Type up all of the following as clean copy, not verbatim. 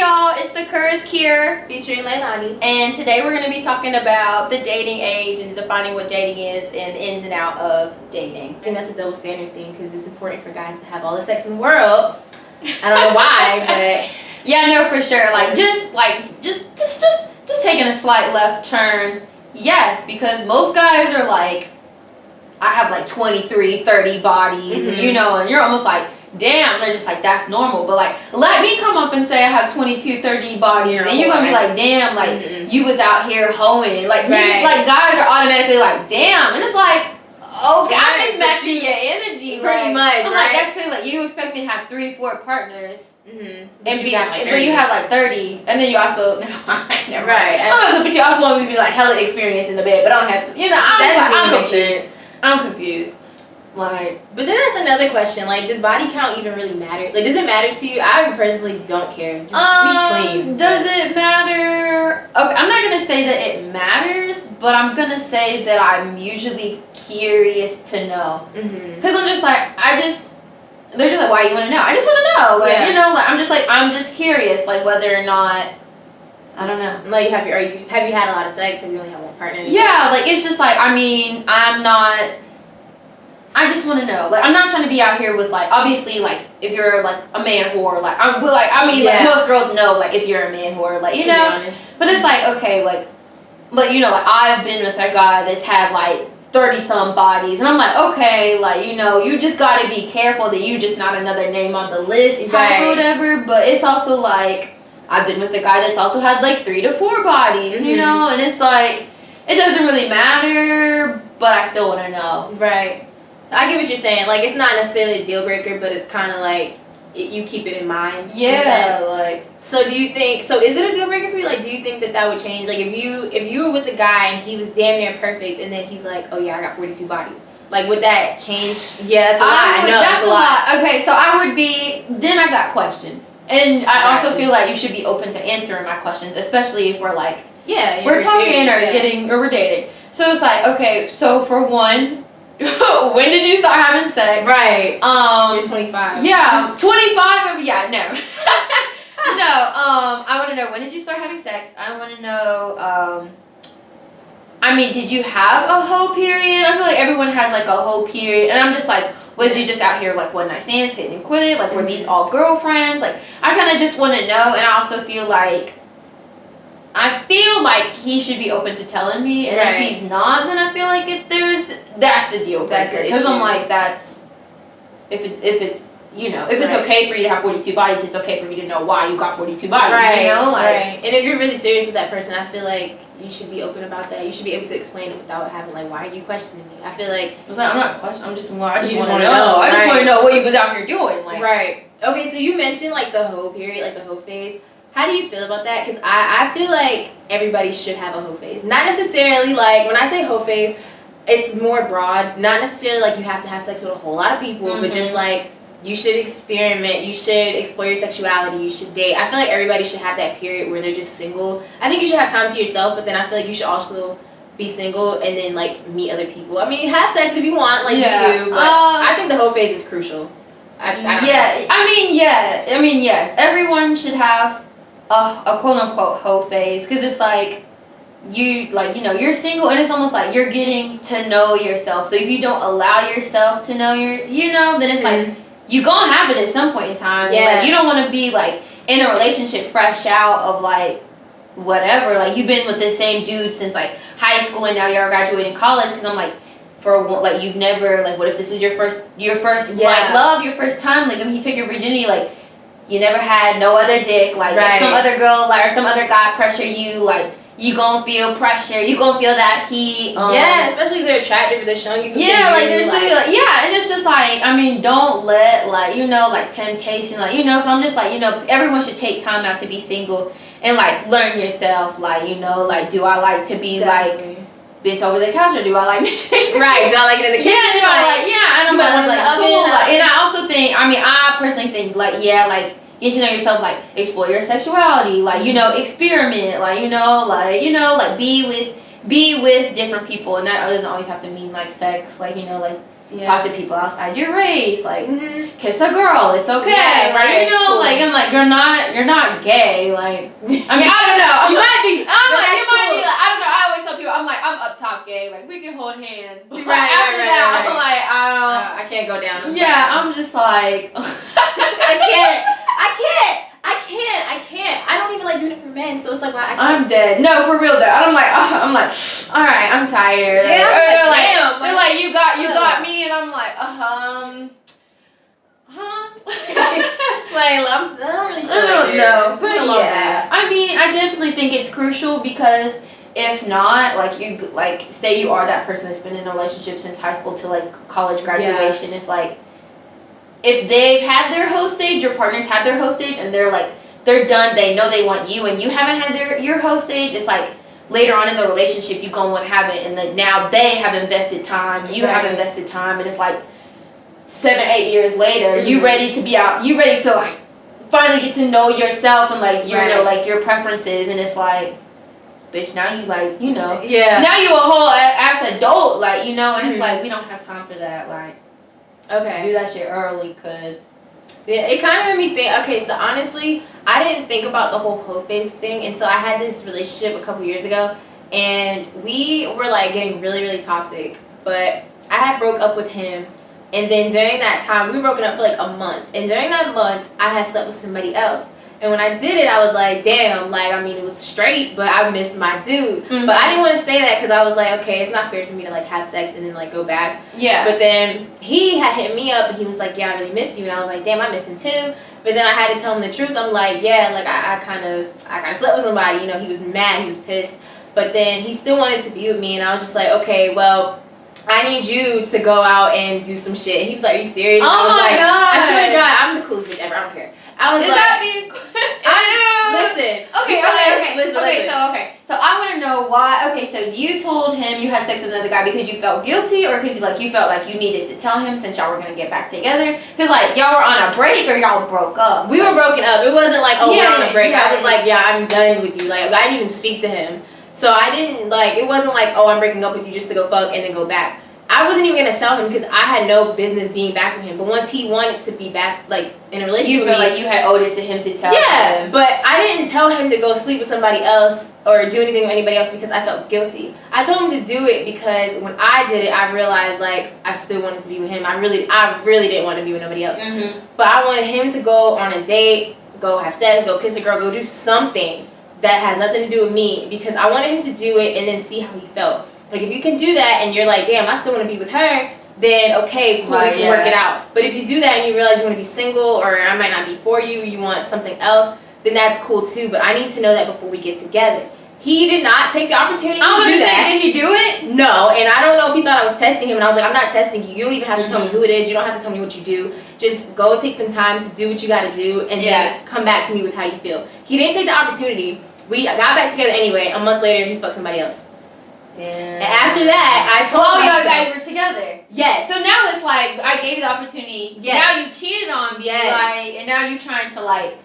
y'all, it's the Kure featuring Lailauni. And today we're going to be talking about the dating age and defining what dating is and ins and out of dating. I think that's a double standard thing because it's important for guys to have all the sex in the world. I don't know why, but yeah, no, for sure. Just taking a slight left turn. Yes, because most guys are like, I have like 23, 30 bodies, and and you're almost like, damn, they're just like, that's normal. But like, let me come up and say I have 22, 30 bodies, and you're gonna be like, damn, like you was out here hoeing. Like, like guys are automatically like, damn, and it's like, okay, I'm just matching your energy. Pretty much, I'm right? Like, that's pretty like you expect me to have 3, 4 partners. But you have like 30, and then you also never right. But you also want me to be like hella experienced in the bed, but I don't have. I'm confused. Like, but then that's another question. Like, does body count even really matter? Like, does it matter to you? I personally don't care. Just be clean. Does it matter? Okay, I'm not gonna say that it matters, but I'm gonna say that I'm usually curious to know. Because I'm just like, they're just like, why you want to know? I just want to know. Like, I'm just curious, like whether or not, I don't know. Like, have you had a lot of sex? Have you only had one partner? Yeah, like it's just like, I just want to know. Like, I'm not trying to be out here with like, obviously, like if you're like a man whore, like like most girls know like if you're a man whore, like you know. To be honest. But it's like, okay, like I've been with a guy that's had like 30 some bodies, and I'm like, okay, like you just gotta be careful that you just not another name on the list type or whatever. But it's also like, I've been with a guy that's also had like 3 to 4 bodies, and it's like, it doesn't really matter, but I still want to know. Right. I get what you're saying. Like, it's not necessarily a deal breaker, but it's kind of like you keep it in mind. Yeah. Like, so do you think? So is it a deal breaker for you? Like, do you think that would change? Like, if you were with a guy and he was damn near perfect, and then he's like, oh yeah, I got 42 bodies. Like, would that change? Yeah, that's a lot. I know that's a lot. Okay, so I would be. Then I got questions, and I also feel like you should be open to answering my questions, especially if we're like, we're talking or we're dating. So it's like, okay, so for one, when did you start having sex? Right. You're 25. Yeah, 25. Yeah, no. No. I want to know, when did you start having sex? I want to know. Did you have a whole period? I feel like everyone has like a whole period, and I'm just like, was you just out here like one night stands, hit and quit? Like, were these all girlfriends? Like, I kind of just want to know, and I also feel like he should be open to telling me, and if he's not, then I feel like that's a deal breaker. Because I'm like, that's if it's okay for you to have 42 bodies, it's okay for me to know why you got 42 bodies. Right. And if you're really serious with that person, I feel like you should be open about that. You should be able to explain it without having like, why are you questioning me? I feel like I'm not questioning. I just want to know. I just want to know what you was out here doing. Like, right. Okay, so you mentioned like the whole period, like the whole phase. How do you feel about that? Because I feel like everybody should have a hoe phase. Not necessarily like, when I say hoe phase, it's more broad. Not necessarily like you have to have sex with a whole lot of people, but just like, you should experiment, you should explore your sexuality, you should date. I feel like everybody should have that period where they're just single. I think you should have time to yourself, but then I feel like you should also be single and then like meet other people. I mean, have sex if you want, like do you, but I think the hoe phase is crucial. Yes. Everyone should have a quote unquote hoe phase, because it's like you're single, and it's almost like you're getting to know yourself. So if you don't allow yourself to know then it's like you gonna have it at some point in time. Yeah. Like, you don't want to be like in a relationship fresh out of like whatever. Like, you've been with the same dude since like high school, and now you're graduating college. Because I'm like, you've never, like, what if this is your first like love, your first time? Like, he took your virginity, like, you never had no other dick, like if some other girl, like, or some other guy pressure you, like, you gonna feel pressure, you gonna feel that heat. Especially if they're attractive or they're showing you something. Yeah, like they're showing you, like, and it's just like, don't let like temptation, like, so I'm just like, everyone should take time out to be single and like learn yourself, like, like, do I like to be like bent over the couch, or do I like machine? Right, do I like it in the kitchen? Yeah, I don't know, like, cool. Like, and I also think, I personally think, like, like, get to know yourself, like, explore your sexuality, like, experiment, like, be with different people, and that doesn't always have to mean like sex, like, like talk to people outside your race, like kiss a girl, it's okay. Yeah, like right, you know, cool. like I'm like you're not gay. Like I mean I don't know. You might be. I'm like you might cool. be. Like, I don't know. I always tell people I'm like I'm up top gay. Like we can hold hands. But Right, after right, that, right. I'm like I can't go down. I'm just like I can't. I don't even like doing it for men, so it's like, why I can't. I'm dead. No, for real though. I'm like, all right, I'm tired. Yeah, Or I'm like, they're damn. they're like, you got me, and I'm like, Like, I don't really feel I don't know, It's but been a long yeah. day. I mean, I definitely think it's crucial because if not, like you, like say you are that person that's been in a relationship since high school to like college graduation, it's like if they've had their host stage, your partners had their host stage, and they're done. They know they want you, and you haven't had your host stage. It's like later on in the relationship, you gonna want to have it, and then now they have invested time, you have invested time, and it's like 7-8 years later, you ready to be out, you ready to like finally get to know yourself and like you know like your preferences, and it's like, bitch, now you like now you a whole ass adult, like and it's like we don't have time for that, like do that shit early, cause. Yeah, it kind of made me think, okay, so honestly, I didn't think about the whole hoe phase thing until I had this relationship a couple years ago, and we were like getting really, really toxic, but I had broke up with him, and then during that time, we were broken up for like a month, and during that month, I had slept with somebody else. And when I did it, I was like, damn, like, I mean, it was straight, but I missed my dude. But I didn't want to say that because I was like, okay, it's not fair for me to, like, have sex and then, like, go back. Yeah. But then he had hit me up, and he was like, yeah, I really miss you. And I was like, damn, I miss him too. But then I had to tell him the truth. I'm like, yeah, like, I kind of slept with somebody. He was mad. He was pissed. But then he still wanted to be with me, and I was just like, okay, well, I need you to go out and do some shit. And he was like, are you serious? And Oh my God. I swear to God, I'm the coolest bitch ever. I don't care. I was listen. So I want to know why. Okay, so you told him you had sex with another guy because you felt guilty, or because you felt like you needed to tell him since y'all were gonna get back together? Because like y'all were on a break or y'all broke up. We were broken up. It wasn't like we're on a break. I was like, yeah, I'm done with you. Like I didn't even speak to him. So I didn't it wasn't like, I'm breaking up with you just to go fuck and then go back. I wasn't even gonna tell him because I had no business being back with him. But once he wanted to be back, like in a relationship, you feel like you had owed it to him to tell him. Yeah, but I didn't tell him to go sleep with somebody else or do anything with anybody else because I felt guilty. I told him to do it because when I did it, I realized like I still wanted to be with him. I really didn't want to be with nobody else. But I wanted him to go on a date, go have sex, go kiss a girl, go do something that has nothing to do with me because I wanted him to do it and then see how he felt. Like, if you can do that and you're like, damn, I still want to be with her, then okay, cool, we can work it out. But if you do that and you realize you want to be single or I might not be for you, you want something else, then that's cool too. But I need to know that before we get together. He did not take the opportunity to do that. Did he do it? No, and I don't know if he thought I was testing him. And I was like, I'm not testing you. You don't even have to tell me who it is. You don't have to tell me what you do. Just go take some time to do what you got to do and then come back to me with how you feel. He didn't take the opportunity. We got back together anyway. A month later, he fucked somebody else. Damn. And after that, I told y'all guys were together. Yes. So now it's like I gave you the opportunity. Yes. Now you cheated on me. Yes. Like, and now you're trying to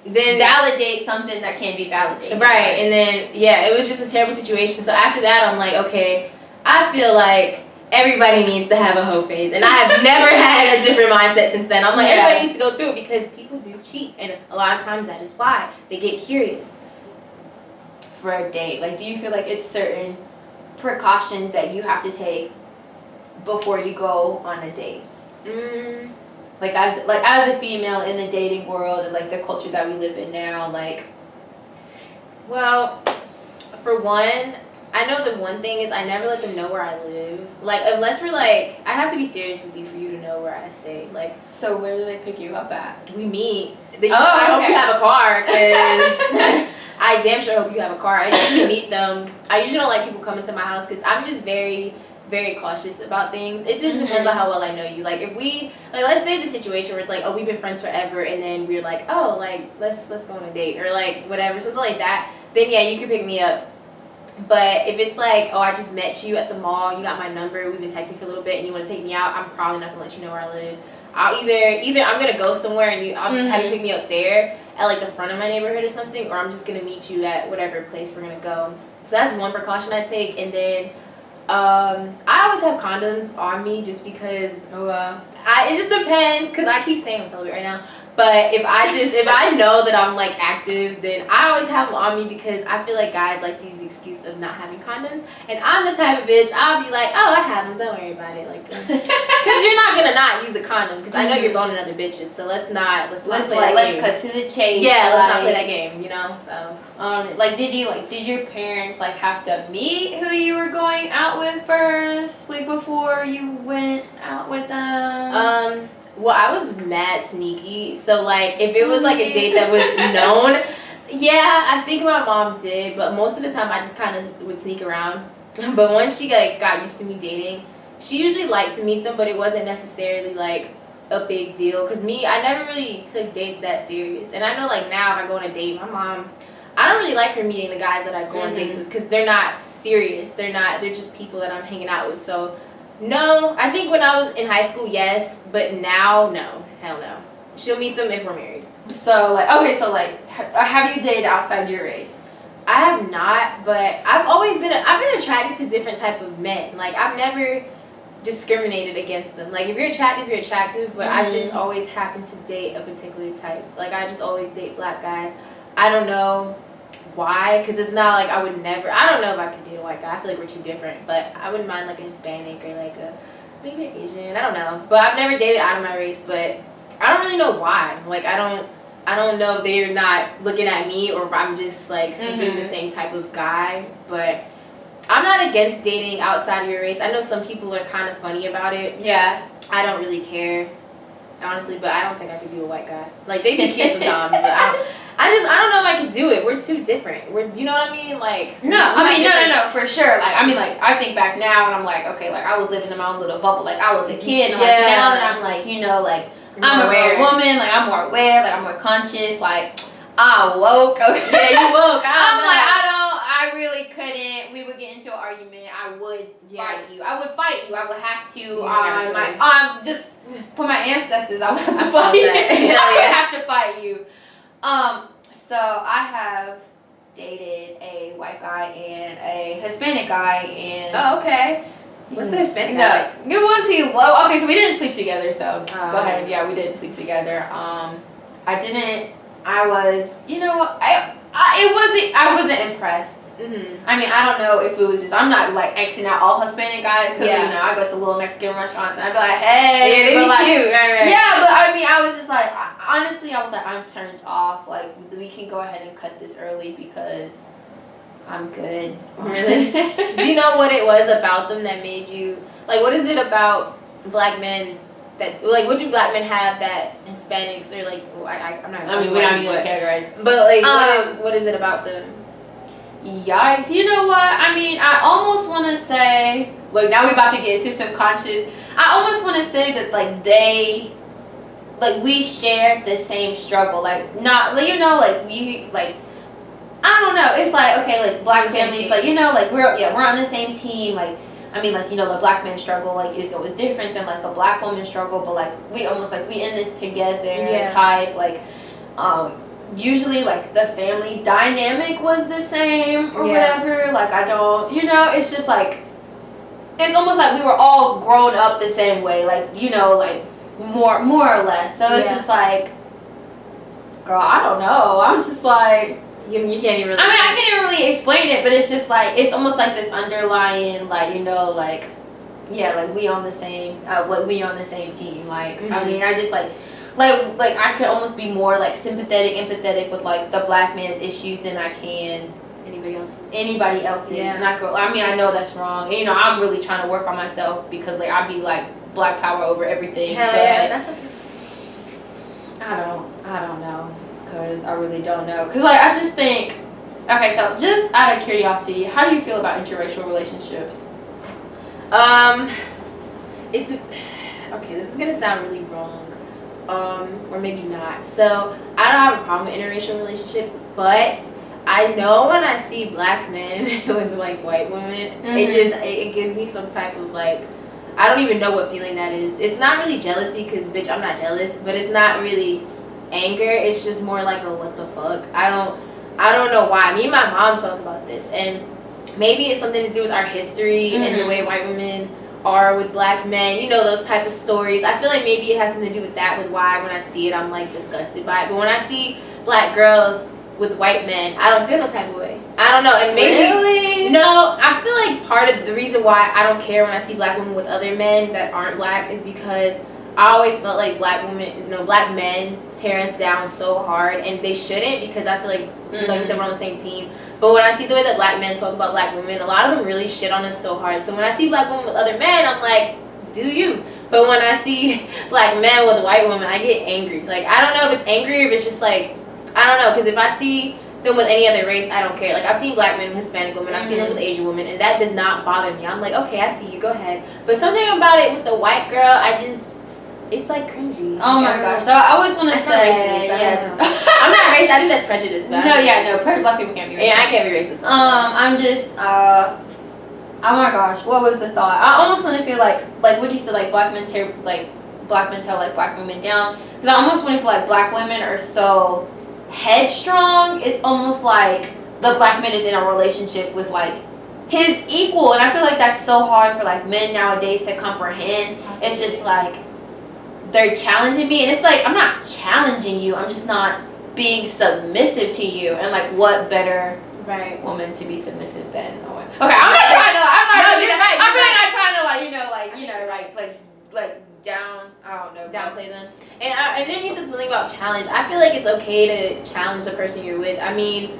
then validate something that can't be validated. Right. And then it was just a terrible situation. So after that, I'm like, okay, I feel like everybody needs to have a hoe phase, and I have never had a different mindset since then. I'm like, everybody needs to go through it because people do cheat, and a lot of times that is why they get curious. For a date, like, do you feel like it's certain precautions that you have to take before you go on a date? Like as a female in the dating world and like the culture that we live in now, like. Well, for one, I know the one thing is I never let them know where I live. Like, unless we're like, I have to be serious with you for you to know where I stay. Like, so where do they pick you up at? We meet. I hope you have a car, because I damn sure hope you have a car. I usually meet them. I usually don't like people coming to my house because I'm just very, very cautious about things. It just depends on how well I know you. Like, if we, like, let's say it's a situation where it's like, oh, we've been friends forever, and then we're like, oh, like, let's go on a date, or like whatever, something like that. Then yeah, you can pick me up. But if it's like, oh, I just met you at the mall, you got my number, we've been texting for a little bit, and you want to take me out, I'm probably not gonna let you know where I live. I'll either I'm gonna go somewhere and I'll just have you pick me up there at like the front of my neighborhood or something, or I'm just gonna meet you at whatever place we're gonna go. So that's one precaution I take. And then I always have condoms on me just because Oh wow. it just depends, because I keep saying I'm celibate right now. But if I know that I'm like active, then I always have them on me, because I feel like guys like to use the excuse of not having condoms, and I'm the type of bitch, I'll be like, oh, I have them, don't worry about it, like, because you're not gonna not use a condom, because I know you're boning other bitches, so let's play that game. Cut to the chase. Yeah, let's not play that game, you know. So like, did your parents like have to meet who you were going out with first, like before you went out with them? Well, I was mad sneaky, so like if it was like a date that was known, yeah, I think my mom did, but most of the time I just kind of would sneak around. But once she like got used to me dating, she usually liked to meet them, but it wasn't necessarily like a big deal, because I never really took dates that serious. And I know like now if I go on a date, my mom, I don't really like her meeting the guys that I go on dates with, because they're not serious, they're just people that I'm hanging out with. So no, I think when I was in high school, yes, but now, no, hell no. She'll meet them if we're married. So like, okay, so like, have you dated outside your race? I have not, but I've been attracted to different type of men. Like, I've never discriminated against them. Like, if you're attractive, you're attractive, but I've just always happened to date a particular type. Like, I just always date black guys. I don't know why, because it's not like I don't know if I could date a white guy. I feel like we're too different, but I wouldn't mind like a Hispanic or like maybe an Asian. I don't know, but I've never dated out of my race. But I don't really know why. Like, I don't know if they're not looking at me, or if I'm just like seeking the same type of guy. But I'm not against dating outside of your race. I know some people are kind of funny about it. Yeah. I don't really care, honestly, but I don't think I could do a white guy. Like, they be cute sometimes, but I don't know if I could do it. We're too different. You know what I mean? Like, no, for sure. Like, I mean, like, I think back now and I'm like, okay, like, I was living in my own little bubble. Like, I was a kid, and like, now that I'm like, you know, like, I'm a real woman, like, I'm more aware, like, I'm more conscious, like, I woke. Okay. Yeah, you woke. I really couldn't. We would get into an argument. I would fight you. I would fight you. I would have to. Just for my ancestors, I would have to fight you. I would have to fight you. So I have dated a white guy and a Hispanic guy, and oh, okay. What's the Hispanic guy? It was he low. Okay, so we didn't sleep together. So go ahead. Yeah, we didn't sleep together. I didn't. I was. You know, I wasn't impressed. I mean, I don't know if it was just, I'm not like Xing out all Hispanic guys, because you know, I go to little Mexican restaurants and I'd be like, hey, yeah, they be like, cute, right. Yeah, but I mean, I was just like, honestly, I was like, I'm turned off. Like, we can go ahead and cut this early because I'm good. Really? Do you know what it was about them that made you, like, what is it about black men that, like, what do black men have that Hispanics or like, I'm not. I mean, we're not even gonna categorize. But like, what is it about them? Yikes. You know what? I mean, I almost want to say, look, now we're about to get into subconscious. I almost want to say that, like, we shared the same struggle. Like, not, you know, like, we, like, I don't know. It's like, okay, like, black families, like, you know, like, we're on the same team. Like, I mean, like, you know, the black man struggle, like, is different than, like, a black woman struggle. But, like, we almost, like, we in this together type. Like, usually, like, the family dynamic was the same or whatever. Like, I don't, you know, it's just like, it's almost like we were all grown up the same way, like, you know, like, more or less. So it's just like, girl, I don't know. I'm just like, you can't even really, I mean, I can't even really explain it, but it's just like, it's almost like this underlying, like, you know, like, yeah, like, we on the same team. Like, I mean, I just like I could almost be more like empathetic with like the black man's issues than I can anybody else's. Yeah. And I mean, I know that's wrong. And, you know, I'm really trying to work on myself, because like I'd be like black power over everything. Hell yeah, that's okay. I don't know, because I really don't know. Because like I just think, okay, so just out of curiosity, how do you feel about interracial relationships? Okay, this is gonna sound really wrong. Or maybe not. So I don't have a problem with interracial relationships, but I know when I see black men with like white women, it gives me some type of like, I don't even know what feeling that is. It's not really jealousy, because bitch, I'm not jealous, but it's not really anger. It's just more like a what the fuck. I don't know why. Me and my mom talk about this, and maybe it's something to do with our history and the way white women are with black men, you know, those type of stories. I feel like maybe it has something to do with that, with why when I see it I'm like disgusted by it. But when I see black girls with white men, I don't feel no type of way. I don't know. And maybe no, I feel like part of the reason why I don't care when I see black women with other men that aren't black is because I always felt like black women, you know, black men tear us down so hard, and they shouldn't, because I feel like like you said, we're on the same team. But when I see the way that black men talk about black women, a lot of them really shit on us so hard. So when I see black women with other men, I'm like, do you? But when I see black men with white women, I get angry. Like, I don't know if it's angry or if it's just like, I don't know. Because if I see them with any other race, I don't care. Like, I've seen black men with Hispanic women. I've seen them with Asian women. And that does not bother me. I'm like, okay, I see you. Go ahead. But something about it with the white girl, it's like cringy. Oh my gosh. So I always want to say, racist. I'm not racist. I think that's prejudice. But black people can't be racist. Yeah, I can't be racist. I'm just, oh my gosh, what was the thought? I almost want to feel like what you said, like black men tell like black women down. Because I almost want to feel like black women are so headstrong. It's almost like the black man is in a relationship with like his equal, and I feel like that's so hard for like men nowadays to comprehend. It's just like they're challenging me, and it's like I'm not challenging you, I'm just not being submissive to you. And like, what better woman to be submissive than a woman? Okay, I'm not trying to. I'm really not trying to like down. I don't know, downplay them. And then you said something about challenge. I feel like it's okay to challenge the person you're with. I mean,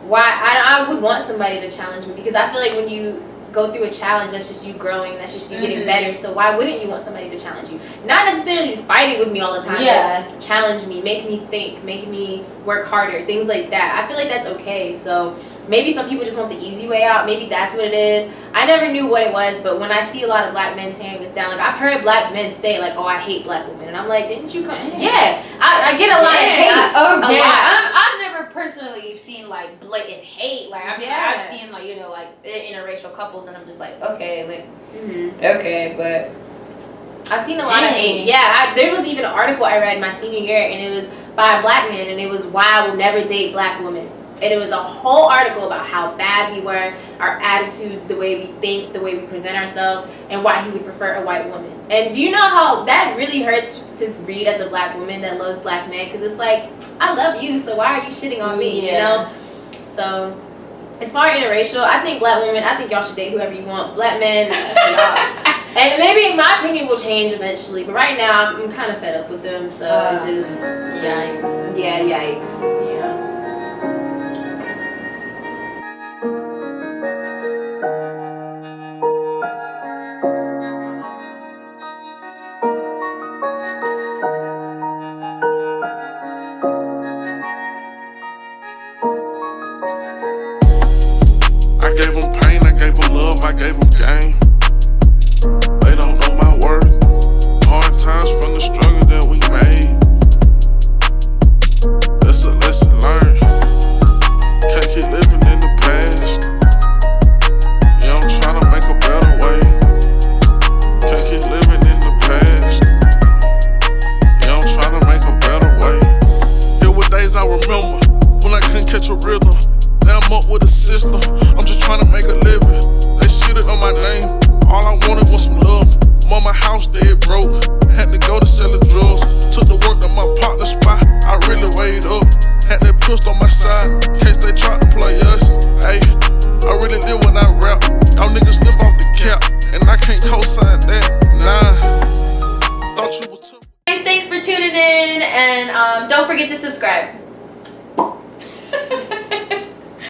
why? I would want somebody to challenge me, because I feel like when you go through a challenge, that's just you growing, that's just you getting better. So why wouldn't you want somebody to challenge you? Not necessarily fighting with me all the time, but challenge me, make me think, make me work harder, things like that. I feel like that's okay. So maybe some people just want the easy way out. Maybe that's what it is. I never knew what it was, but when I see a lot of black men tearing us down, like I've heard black men say like, oh, I hate black women, and I'm like, didn't you come? Yeah, I get a lot of hate. I've never personally seen like blatant hate. Like I've seen like, you know, like interracial couples, and I'm just like, okay, like okay, but I've seen a lot of hate. Yeah, there was even an article I read my senior year, and it was by a black man, and it was why I will never date black women. And it was a whole article about how bad we were, our attitudes, the way we think, the way we present ourselves, and why he would prefer a white woman. And do you know how that really hurts to read as a black woman that loves black men? Because it's like, I love you, so why are you shitting on me, you know? So, as far as interracial, I think black women, I think y'all should date whoever you want. Black men, y'all. And maybe my opinion will change eventually, but right now I'm kind of fed up with them, so it's just, yikes. Yeah, yikes. Yeah. I gave them pain, I gave them love, I gave them game. They don't know my worth. Hard times from the struggle that we made. That's a lesson learned. Can't keep living in the past. Yeah, I'm trying to make a better way. Can't keep living in the past. Yeah, I'm trying to make a better way. There were days I remember when I couldn't catch a rhythm. Now I'm up with a system, I'm just trying to make a living. They shitted on my name, all I wanted was some love. I'm on my house, dead broke, had to go to selling drugs. Took the work to my partner spot, I really weighed up. Had that pistol on my side, in case they tried to play us. Ayy, I really live when I rap, y'all niggas live off the cap, and I can't co-sign that, nah. Thought you was tough. Guys, thanks for tuning in, and don't forget to subscribe.